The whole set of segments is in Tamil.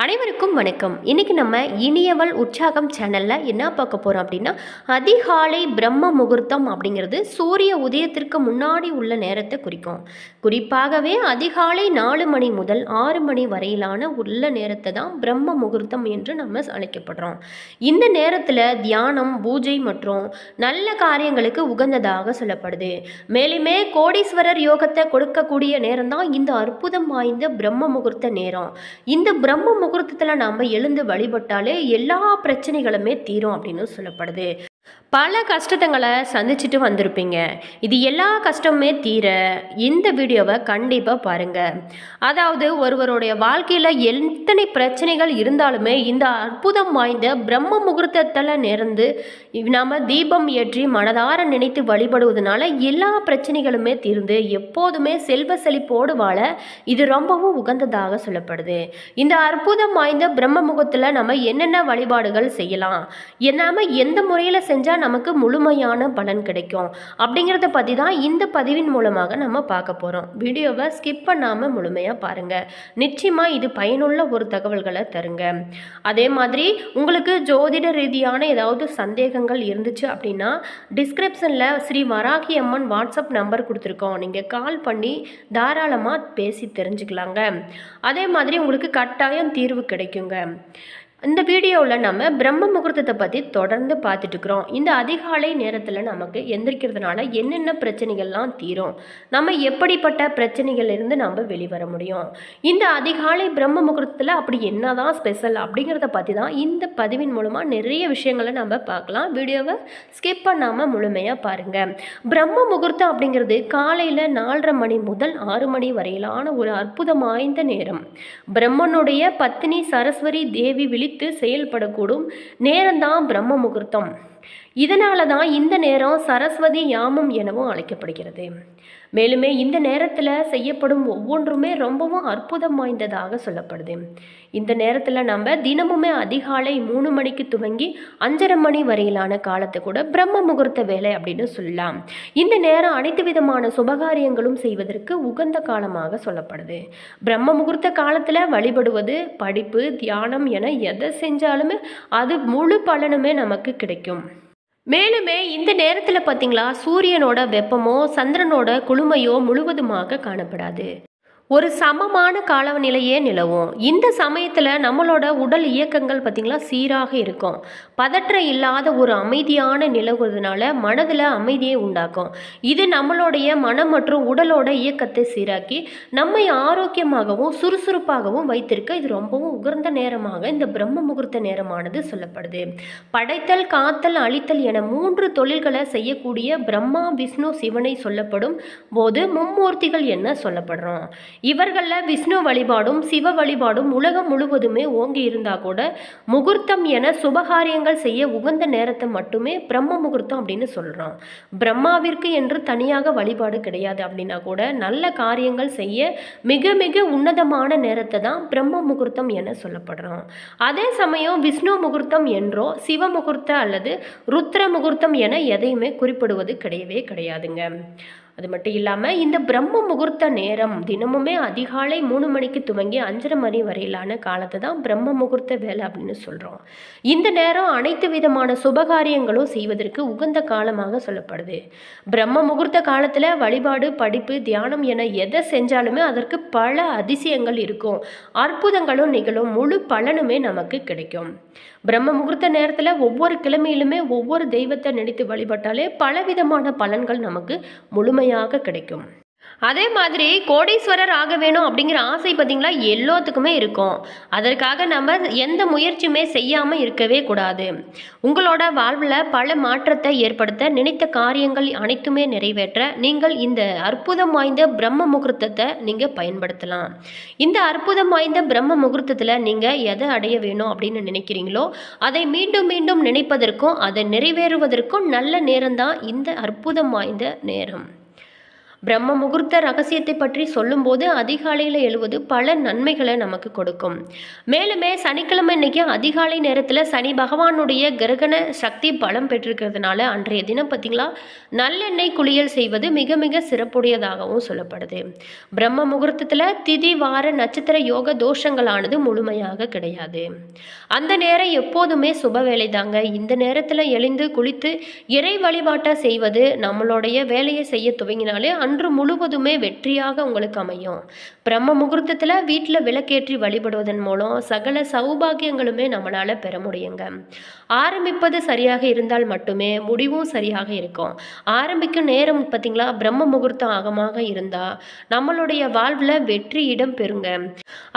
அனைவருக்கும் வணக்கம். இன்னைக்கு நம்ம இனியவள் உற்சாகம் சேனல்ல என்ன பார்க்க போறோம் அப்படின்னா, அதிகாலை பிரம்ம முகூர்த்தம் அப்படிங்கிறது சூரிய உதயத்திற்கு முன்னாடி உள்ள நேரத்தை குறிக்கும். குறிப்பாகவே அதிகாலை 4 மணி முதல் 6 மணி வரையிலான உள்ள நேரத்தை தான் பிரம்ம முகூர்த்தம் என்று நம்ம அழைக்கப்படுறோம். இந்த நேரத்தில் தியானம், பூஜை மற்றும் நல்ல காரியங்களுக்கு உகந்ததாக சொல்லப்படுது. மேலுமே கோடீஸ்வரர் யோகத்தை கொடுக்கக்கூடிய நேரம் தான் இந்த அற்புதம் வாய்ந்த பிரம்ம முகூர்த்த நேரம். இந்த பிரம்ம முகூர்த்தத்தில் நாம் எழுந்து வழிபட்டாலே எல்லா பிரச்சனைகளுமே தீரும் அப்படின்னு சொல்லப்படுது. பல கஷ்டங்களை சந்திச்சுட்டு வந்திருப்பீங்க. இது எல்லா கஷ்டமுமே தீர இந்த வீடியோவை கண்டிப்பாக பாருங்கள். அதாவது ஒருவருடைய வாழ்க்கையில் எத்தனை பிரச்சனைகள் இருந்தாலுமே இந்த அற்புதம் வாய்ந்த பிரம்ம முகூர்த்தத்தில் நேர்ந்து நாம் தீபம் ஏற்றி மனதார நினைத்து வழிபடுவதனால எல்லா பிரச்சனைகளுமே தீர்ந்து எப்போதுமே செல்வ செழிப்போடு வாழ இது ரொம்பவும் உகந்ததாக சொல்லப்படுது. இந்த அற்புதம் வாய்ந்த பிரம்ம முகூர்த்தத்தில் நம்ம என்னென்ன வழிபாடுகள் செய்யலாம், நாம் எந்த முறையில் செஞ்சால் நமக்கு முழுமையான பலன் கிடைக்கும் அப்படிங்கிறத பற்றி தான் இந்த பதிவின் மூலமாக நம்ம பார்க்க போகிறோம். வீடியோவை ஸ்கிப் பண்ணாமல் முழுமையாக பாருங்கள். நிச்சயமாக இது பயனுள்ள ஒரு தகவல்களை தருங்க. அதே மாதிரி உங்களுக்கு ஜோதிட ரீதியான ஏதாவது சந்தேகங்கள் இருந்துச்சு அப்படின்னா டிஸ்கிரிப்ஷனில் ஸ்ரீ வராகி அம்மன் வாட்ஸ்அப் நம்பர் கொடுத்துருக்கோம். நீங்கள் கால் பண்ணி தாராளமாக பேசி தெரிஞ்சுக்கலாங்க. அதே மாதிரி உங்களுக்கு கட்டாயம் தீர்வு கிடைக்குங்க. இந்த வீடியோவில் நம்ம பிரம்ம முகூர்த்தத்தை பற்றி தொடர்ந்து பார்த்துட்ருக்குறோம். இந்த அதிகாலை நேரத்தில் நமக்கு எந்திரிக்கிறதுனால என்னென்ன பிரச்சனைகள்லாம் தீரும், நம்ம எப்படிப்பட்ட பிரச்சனைகள்லேருந்து நம்ம வெளிவர முடியும், இந்த அதிகாலை பிரம்ம முகூர்த்தத்தில் அப்படி என்ன தான் ஸ்பெஷல் அப்படிங்கிறத பற்றி தான் இந்த பதிவின் மூலமாக நிறைய விஷயங்களை நம்ம பார்க்கலாம். வீடியோவை ஸ்கிப் பண்ணாமல் முழுமையாக பாருங்கள். பிரம்ம முகூர்த்தம் அப்படிங்கிறது காலையில் 4:30 மணி முதல் 6 மணி வரையிலான ஒரு அற்புதம் வாய்ந்த நேரம். பிரம்மனுடைய பத்னி சரஸ்வதி தேவி செயல்படக்கூடும் நேரம்தான் பிரம்ம முகூர்த்தம். இதனால தான் இந்த நேரம் சரஸ்வதி யாமம் எனவும் அழைக்கப்படுகிறது. மேலுமே இந்த நேரத்தில் செய்யப்படும் ஒவ்வொன்றுமே ரொம்பவும் அற்புதம் வாய்ந்ததாக சொல்லப்படுது. இந்த நேரத்தில் நம்ம தினமுமே அதிகாலை 3 மணிக்கு துவங்கி 5:30 மணி வரையிலான காலத்தை கூட பிரம்ம முகூர்த்த வேலை அப்படின்னு சொல்லலாம். இந்த நேரம் அனைத்து விதமான சுபகாரியங்களும் செய்வதற்கு உகந்த காலமாக சொல்லப்படுது. பிரம்ம முகூர்த்த காலத்தில் வழிபடுவது, படிப்பு, தியானம் என எதை செஞ்சாலுமே அது முழு பலனுமே நமக்கு கிடைக்கும். மேலுமே இந்த நேரத்தில் பார்த்தீங்களா, சூரியனோட வெப்பமோ சந்திரனோட குளுமையோ முழுவதுமாக காணப்படாது. ஒரு சமமான காலநிலையே நிலவும். இந்த சமயத்தில் நம்மளோட உடல் இயக்கங்கள் பார்த்திங்களா சீராக இருக்கும். பதற்றம் இல்லாத ஒரு அமைதியான நிலவுறதுனால மனதில் அமைதியை உண்டாக்கும். இது நம்மளுடைய மனம் மற்றும் உடலோட இயக்கத்தை சீராக்கி நம்மை ஆரோக்கியமாகவும் சுறுசுறுப்பாகவும் வைத்திருக்க இது ரொம்பவும் உகந்த நேரமாக இந்த பிரம்ம முகூர்த்த நேரமானது சொல்லப்படுது. படைத்தல், காத்தல், அழித்தல் என 3 தொழில்களை செய்யக்கூடிய பிரம்மா, விஷ்ணு, சிவனை சொல்லப்படும் போது மும்மூர்த்திகள் என்ன சொல்லப்படுறோம். இவர்களில் விஷ்ணு வழிபாடும் சிவ வழிபாடும் உலகம் முழுவதுமே ஓங்கி இருந்தால் கூட முகூர்த்தம் என சுபகாரியங்கள் செய்ய உகந்த நேரத்தை மட்டுமே பிரம்ம முகூர்த்தம் அப்படின்னு சொல்கிறோம். பிரம்மாவிற்கு என்று தனியாக வழிபாடு கிடையாது அப்படின்னா கூட நல்ல காரியங்கள் செய்ய மிக மிக உன்னதமான நேரத்தை தான் பிரம்ம முகூர்த்தம் என சொல்லப்படுறோம். அதே சமயம் விஷ்ணு முகூர்த்தம் என்றோ சிவ முகூர்த்தம் அல்லது ருத்ர முகூர்த்தம் என எதையுமே குறிப்பிடுவது கிடையவே கிடையாதுங்க. அது மட்டும் இல்லாமல் இந்த பிரம்ம முகூர்த்த நேரம் தினமுமே அதிகாலை 3 மணிக்கு துவங்கி 5:30 மணி வரையிலான காலத்தை தான் பிரம்ம முகூர்த்த வேலை அப்படின்னு சொல்கிறோம். இந்த நேரம் அனைத்து விதமான சுபகாரியங்களும் செய்வதற்கு உகந்த காலமாக சொல்லப்படுது. பிரம்ம முகூர்த்த காலத்தில் வழிபாடு, படிப்பு, தியானம் என எதை செஞ்சாலுமே அதற்கு பல அதிசயங்கள் இருக்கும். அற்புதங்களும் நிகழும். முழு பலனுமே நமக்கு கிடைக்கும். பிரம்ம முகூர்த்த நேரத்தில் ஒவ்வொரு கிழமையிலுமே ஒவ்வொரு தெய்வத்தை நினைத்து வழிபட்டாலே பலவிதமான பலன்கள் நமக்கு முழுமையாக கிடைக்கும். அதே மாதிரி கோடீஸ்வரர் ஆக வேணும் அப்படிங்கிற ஆசை பார்த்திங்களா எல்லாத்துக்குமே இருக்கும். அதற்காக நம்ம எந்த முயற்சியுமே செய்யாமல் இருக்கவே கூடாது. உங்களோட வாழ்வில் பல மாற்றத்தை ஏற்படுத்த நினைத்த காரியங்கள் அனைத்துமே நிறைவேற்ற நீங்கள் இந்த அற்புதம் வாய்ந்த பிரம்ம முகூர்த்தத்தை நீங்கள் பயன்படுத்தலாம். இந்த அற்புதம் வாய்ந்த பிரம்ம முகூர்த்தத்தில் நீங்கள் எதை அடைய வேணும் அப்படின்னு நினைக்கிறீங்களோ அதை மீண்டும் மீண்டும் நினைப்பதற்கும் அதை நிறைவேறுவதற்கும் நல்ல நேரம்தான் இந்த அற்புதம் வாய்ந்த நேரம். பிரம்ம முகூர்த்த ரகசியத்தை பற்றி சொல்லும்போது அதிகாலையில் எழுவது பல நன்மைகளை நமக்கு கொடுக்கும். மேலுமே சனிக்கிழமை இன்னைக்கு அதிகாலை நேரத்தில் சனி பகவானுடைய கிரகண சக்தி பலம் பெற்றிருக்கிறதுனால அன்றைய தினம் பார்த்தீங்களா நல்லெண்ணெய் குளியல் செய்வது மிக மிக சிறப்புடையதாகவும் சொல்லப்படுது. பிரம்ம முகூர்த்தத்தில் திதி வார நட்சத்திர யோக தோஷங்களானது முழுமையாக கிடையாது. அந்த நேரம் எப்போதுமே சுப வேலை தாங்க. இந்த நேரத்தில் எழுந்து குளித்து இறை வழிபாட்டை செய்வது நம்மளுடைய வேலையை செய்ய துவங்கினாலே அன்று முழுவதுமே வெற்றியாக உங்களுக்கு அமையும். பிரம்ம முகூர்த்தத்தில் வீட்டில் விளக்கேற்றி வழிபடுவதன் மூலம் சகல சௌபாகியங்களுமே நம்மளால் பெற முடியுங்க. ஆரம்பிப்பது சரியாக இருந்தால் மட்டுமே முடிவும் சரியாக இருக்கும். ஆரம்பிக்கும் நேரம் பார்த்தீங்களா பிரம்ம முகூர்த்தம் ஆகமாக இருந்தால் நம்மளுடைய வாழ்வில் வெற்றி இடம் பெறுங்க.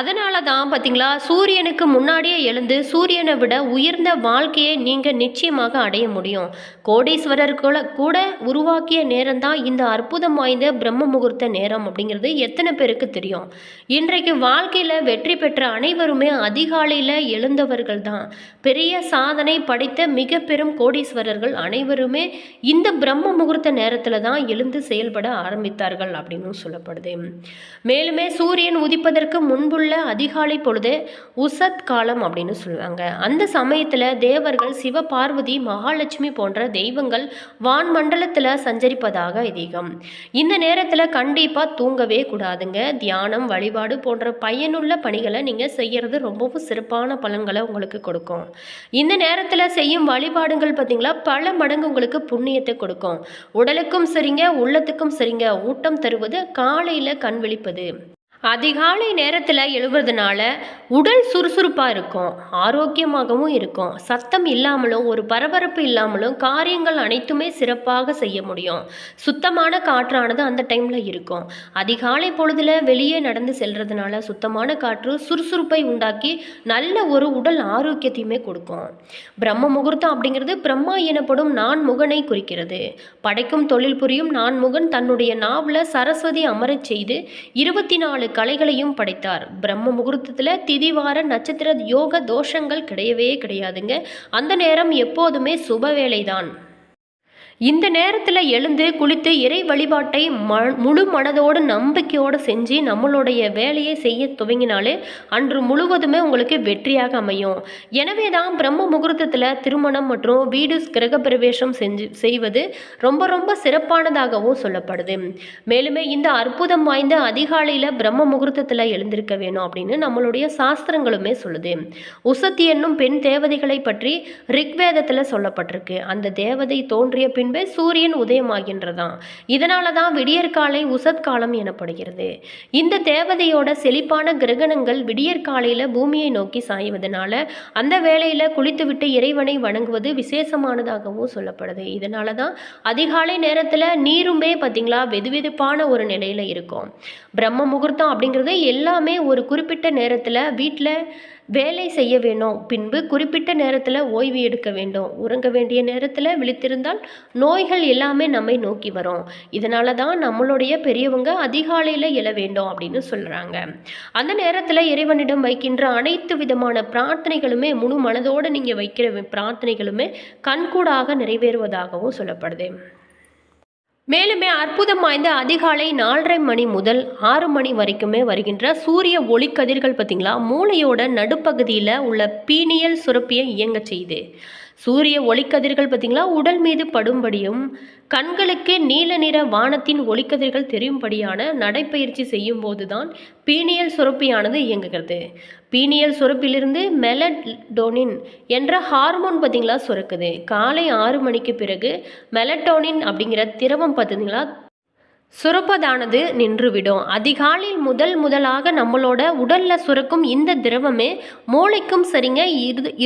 அதனால தான் பார்த்தீங்களா சூரியனுக்கு முன்னாடியே எழுந்து சூரியனை விட உயர்ந்த வாழ்க்கையை நீங்கள் நிச்சயமாக அடைய முடியும். கோடீஸ்வரர்களை கூட உருவாக்கிய நேரம் தான் இந்த அற்புதம் வாய்ந்த பிரம்ம முகூர்த்த நேரம் அப்படிங்கிறது எத்தனை பேருக்கு தெரியும்? இன்றைக்கு வாழ்க்கையில் வெற்றி பெற்ற அனைவருமே அதிகாலையில் எழுந்தவர்கள் தான். பெரிய சாதனை படைத்த மிக பெரும் கோடீஸ்வரர்கள் அனைவருமே இந்த பிரம்ம முகூர்த்த நேரத்தில் தான் எழுந்து செயல்பட ஆரம்பித்தார்கள் அப்படின்னு சொல்லப்படுது. மேலுமே சூரியன் உதிப்பதற்கு முன்புள்ள அதிகாலை பொழுது உசத் காலம் அப்படின்னு சொல்லுவாங்க. அந்த சமயத்தில் தேவர்கள் சிவ பார்வதி மகாலட்சுமி போன்ற தெய்வங்கள் வான்மண்டலத்தில் சஞ்சரிப்பதாக ஐதீகம். இந்த நேரத்தில் கண்டிப்பாக தூங்கவே கூடாதுங்க. தியானம் வழிபாடு போன்ற பயனுள்ள பணிகளை நீங்கள் செய்கிறது ரொம்பவும் சிறப்பான பலன்களை உங்களுக்கு கொடுக்கும். இந்த நேரத்தில் செய்யும் வழிபாடுகள் பார்த்தீங்களா பல மடங்கு உங்களுக்கு புண்ணியத்தை கொடுக்கும். உடலுக்கும் சரிங்க உள்ளத்துக்கும் சரிங்க. ஊட்டம் தருவது காலையில் கண் விழிப்பது. அதிகாலை நேரத்தில் எழுவதுனால உடல் சுறுசுறுப்பாக இருக்கும், ஆரோக்கியமாகவும் இருக்கும். சத்தம் இல்லாமலும் ஒரு பரபரப்பு இல்லாமலும் காரியங்கள் அனைத்துமே சிறப்பாக செய்ய முடியும். சுத்தமான காற்றானது அந்த டைமில் இருக்கும். அதிகாலை பொழுதில் வெளியே நடந்து செல்றதுனால சுத்தமான காற்று சுறுசுறுப்பை உண்டாக்கி நல்ல ஒரு உடல் ஆரோக்கியத்தையுமே கொடுக்கும். பிரம்ம முகூர்த்தம் அப்படிங்கிறது பிரம்மா எனப்படும் நான்முகனை குறிக்கிறது. படைக்கும் தொழில் புரியும் நான்முகன் தன்னுடைய நாவில் சரஸ்வதி அமரச் செய்து 24 கலைகளையும் படைத்தார். பிரம்ம முகூர்த்தத்தில் திதிவார நட்சத்திர யோக தோஷங்கள் கிடையவே கிடையாதுங்க. அந்த நேரம் எப்போதுமே சுப வேலைதான். இந்த நேரத்தில் எழுந்து குளித்து இறை வழிபாட்டை முழு மனதோடு நம்பிக்கையோடு செஞ்சு நம்மளுடைய வேலையை செய்ய துவங்கினாலே அன்று முழுவதுமே உங்களுக்கு வெற்றியாக அமையும். எனவே தான் பிரம்ம முகூர்த்தத்தில் திருமணம் மற்றும் வீடு கிரகப்பிரவேசம் செய்வது ரொம்ப ரொம்ப சிறப்பானதாகவும் சொல்லப்படுது. மேலுமே இந்த அற்புதம் வாய்ந்த அதிகாலையில் பிரம்ம முகூர்த்தத்தில் எழுந்திருக்க வேணும் அப்படின்னு நம்மளுடைய சாஸ்திரங்களுமே சொல்லுது. உசத்தி என்னும் பெண் தேவதைகளை பற்றி ரிக்வேதத்தில் சொல்லப்பட்டிருக்கு. அந்த தேவதை தோன்றிய பின்பே சூரியன் உதயமாகின்றதாம். இதனால தான் விடியற்காலை உசத்காலம் எனப்படுகிறது. இந்த தேவதையோட செழிப்பான கிரகணங்கள் விடியற்காலையில் பூமியை நோக்கி சாய்வதனால அந்த வேளையில் குளித்துவிட்டு இறைவனை வணங்குவது விசேஷமானதாகவும் சொல்லப்படுது. இதனால தான் அதிகாலை நேரத்தில் நீருமே பார்த்தீங்களா வெதுவெதுப்பான ஒரு நிலையில் இருக்கும். பிரம்ம முகூர்த்தம் அப்படிங்கிறது எல்லாமே ஒரு குறிப்பிட்ட நேரத்தில் வீட்டில் வேலை செய்ய வேணும். பின்பு குறிப்பிட்ட நேரத்தில் ஓய்வு எடுக்க வேண்டும். உறங்க வேண்டிய நேரத்தில் விழித்திருந்தால் நோய்கள் எல்லாமே நம்மை நோக்கி வரும். இதனால தான் நம்மளுடைய பெரியவங்க அதிகாலையில் எழ வேண்டும் அப்படின்னு சொல்கிறாங்க. அந்த நேரத்தில் இறைவனிடம் வைக்கின்ற அனைத்து விதமான பிரார்த்தனைகளுமே முழு மனதோடு நீங்கள் வைக்கிற பிரார்த்தனைகளுமே கண்கூடாக நிறைவேறுவதாகவும் சொல்லப்படுது. மேலுமே அற்புதம் வாய்ந்த அதிகாலை 4:30 மணி முதல் 6 மணி வரைக்குமே வருகின்ற சூரிய ஒளிக்கதிர்கள் பார்த்தீங்களா மூளையோட நடுப்பகுதியில் உள்ள பீனியல் சுரப்பியை இயங்க செய்யுது. சூரிய ஒளிக்கதிர்கள் பார்த்தீங்களா உடல் மீது படும்படியும் கண்களுக்கு நீல நிற வானத்தின் ஒளிக்கதிர்கள் தெரியும்படியான நடைப்பயிற்சி செய்யும் போது தான் பீனியல் சுரப்பியானது இயங்குகிறது. பீனியல் சுரப்பிலிருந்து மெலடோனின் என்ற ஹார்மோன் பார்த்தீங்களா சுரக்குது. காலை 6 மணிக்கு பிறகு மெலட்டோனின் அப்படிங்கிற திரவம் பார்த்தீங்களா சுரப்பதானது நின்றுவிடும். அதிகாலையில் முதலாக நம்மளோட உடலில் சுரக்கும் இந்த திரவமே மூளைக்கும் சரிங்க,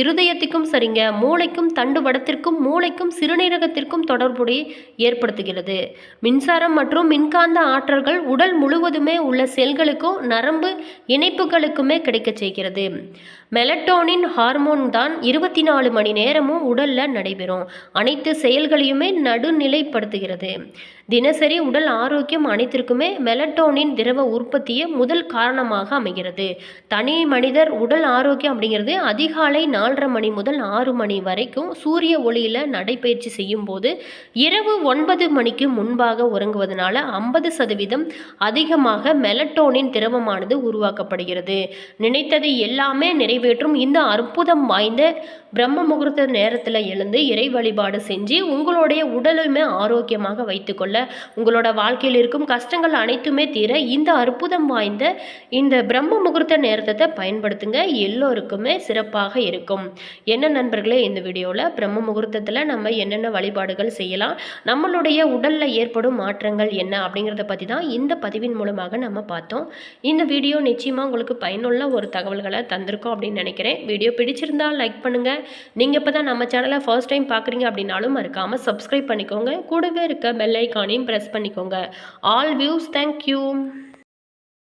இருதயத்துக்கும் சரிங்க, மூளைக்கும் தண்டுவடத்திற்கும் மூளைக்கும் சிறுநீரகத்திற்கும் தொடர்புடைய ஏற்படுத்துகிறது. மின்சாரம் மற்றும் மின்காந்த ஆற்றல்கள் உடல் முழுவதுமே உள்ள செல்களுக்கும் நரம்பு இணைப்புகளுக்குமே கிடைக்க செய்கிறது. மெலட்டோனின் ஹார்மோன் தான் 24 மணி நேரமும் உடலில் நடைபெறும் அனைத்து செயல்களையுமே நடுநிலைப்படுத்துகிறது. தினசரி உடல் ஆரோக்கியம் அனைத்திற்குமே மெலட்டோனின் திரவ உற்பத்தியே முதல் காரணமாக அமைகிறது. தனி மனிதர் உடல் ஆரோக்கியம் அப்படிங்கிறது அதிகாலை 4:30 மணி முதல் 6 மணி வரைக்கும் சூரிய ஒளியில் நடைபயிற்சி செய்யும் போது இரவு 9 மணிக்கு முன்பாக உறங்குவதனால 50% அதிகமாக மெலட்டோனின் திரவமானது உருவாக்கப்படுகிறது. நினைத்ததை எல்லாமே நிறைவேற்றும் இந்த அற்புதம் வாய்ந்த பிரம்ம முகூர்த்த நேரத்தில் எழுந்து இறை வழிபாடு செஞ்சு உங்களுடைய உடலுமே ஆரோக்கியமாக வைத்துக்கொள்ள, உங்களோட வாழ்க்கையில் இருக்கும் கஷ்டங்கள் அனைத்துமே தீர இந்த அற்புதம் வாய்ந்த இந்த பிரம்ம முகூர்த்த நேரத்தை பயன்படுத்துங்க. எல்லோருக்குமே சிறப்பாக இருக்கும். என்ன நண்பர்களே, இந்த வீடியோவில் பிரம்ம முகூர்த்தத்தில் நம்ம என்னென்ன வழிபாடுகள் செய்யலாம், நம்மளுடைய உடலில் ஏற்படும் மாற்றங்கள் என்ன அப்படிங்கிறத பற்றி தான் இந்த பதிவின் மூலமாக நம்ம பார்த்தோம். இந்த வீடியோ நிச்சயமாக உங்களுக்கு பயனுள்ள ஒரு தகவல்களை தந்திருக்கோம் அப்படின்னு நினைக்கிறேன். வீடியோ பிடிச்சிருந்தால் லைக் பண்ணுங்கள். நீங்கள் இப்போ தான் நம்ம சேனலை ஃபர்ஸ்ட் டைம் பார்க்குறீங்க அப்படின்னாலும் மறக்காமல் சப்ஸ்கிரைப் பண்ணிக்கோங்க. கூடவே இருக்க பெல் ஐக்கானையும் ப்ரெஸ் பண்ணிக்கோங்க. All views thank you.